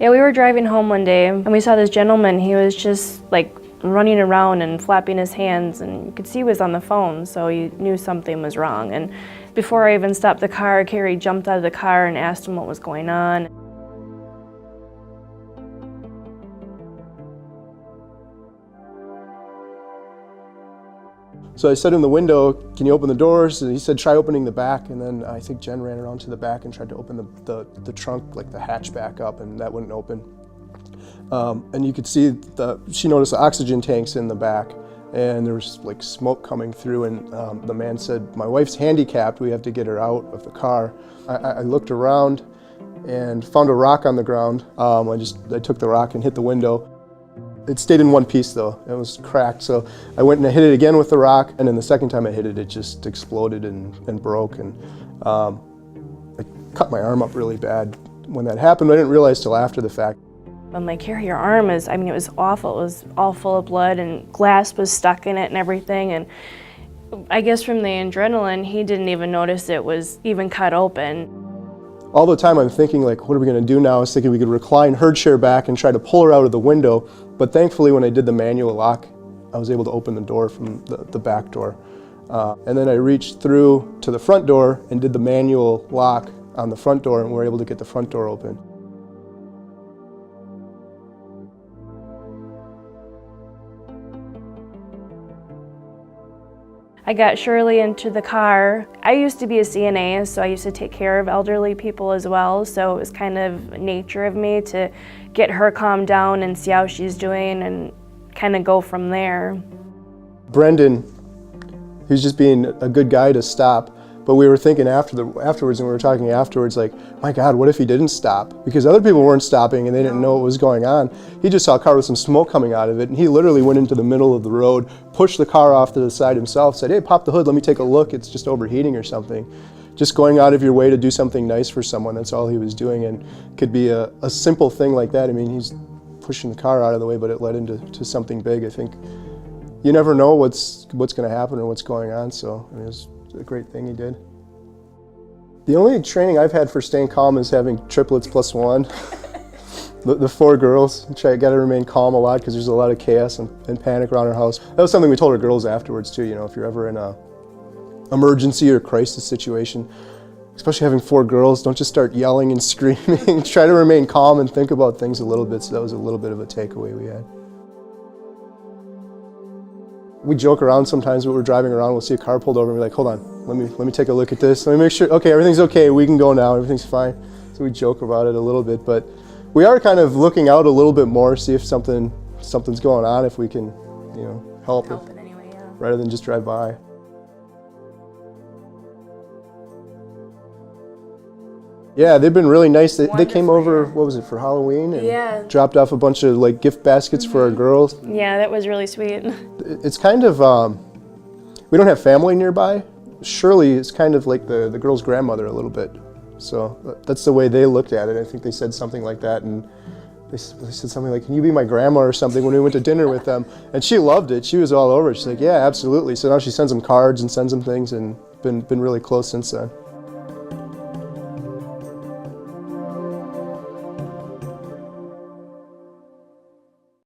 Yeah, we were driving home one day and we saw this gentleman. He was just like running around and flapping his hands, and you could see he was on the phone, so you knew something was wrong. And before I even stopped the car, Kerry jumped out of the car and asked him what was going on. So I said in the window, "Can you open the doors?" And he said, "Try opening the back." And then I think Jen ran around to the back and tried to open the trunk, like the hatch back up, and that wouldn't open. And you could see she noticed the oxygen tanks in the back, and there was like smoke coming through, and the man said, "My wife's handicapped, we have to get her out of the car." I looked around and found a rock on the ground. I took the rock and hit the window. It stayed in one piece though, it was cracked, so I went and I hit it again with the rock, and then the second time I hit it, it just exploded and broke, and I cut my arm up really bad when that happened. I didn't realize till after the fact. I'm like, "Kerry, your arm is," I mean, it was awful. It was all full of blood and glass was stuck in it and everything. And I guess from the adrenaline, he didn't even notice it was even cut open. All the time I'm thinking, like, what are we gonna do now? I was thinking we could recline her chair back and try to pull her out of the window. But thankfully, when I did the manual lock, I was able to open the door from the back door. And then I reached through to the front door and did the manual lock on the front door, and we were able to get the front door open. I got Shirley into the car. I used to be a CNA, so I used to take care of elderly people as well, so it was kind of nature of me to get her calmed down and see how she's doing and kind of go from there. Brendan, he was just being a good guy to stop, but we were thinking afterwards, and we were talking afterwards, like, my God, what if he didn't stop? Because other people weren't stopping and they didn't know what was going on. He just saw a car with some smoke coming out of it, and he literally went into the middle of the road, pushed the car off to the side himself, said, "Hey, pop the hood, let me take a look, it's just overheating or something." Just going out of your way to do something nice for someone, that's all he was doing, and it could be a simple thing like that. I mean, he's pushing the car out of the way, but it led into something big. I think you never know what's going to happen or what's going on, so I mean, it was a great thing he did. The only training I've had for staying calm is having triplets plus one. The 4 girls. Got to remain calm a lot because there's a lot of chaos and panic around our house. That was something we told our girls afterwards too. You know, if you're ever in a emergency or crisis situation, especially having 4 girls, don't just start yelling and screaming. Try to remain calm and think about things a little bit. So that was a little bit of a takeaway we had. We joke around sometimes when we're driving around, we'll see a car pulled over and we're like, "Hold on, let me take a look at this. Let me make sure, okay, everything's okay, we can go now, everything's fine." So we joke about it a little bit, but we are kind of looking out a little bit more, see if something's going on, if we can, you know, help it anyway, yeah. Rather than just drive by. Yeah, they've been really nice. They came over, what was it, for Halloween? And dropped off a bunch of like gift baskets for our girls. Yeah, that was really sweet. It's kind of, we don't have family nearby. Shirley is kind of like the girl's grandmother a little bit. So that's the way they looked at it. I think they said something like that, and they said something like, "Can you be my grandma?" or something when we went to dinner with them. And she loved it. She was all over it. She's like, "Yeah, absolutely." So now she sends them cards and sends them things, and been really close since then.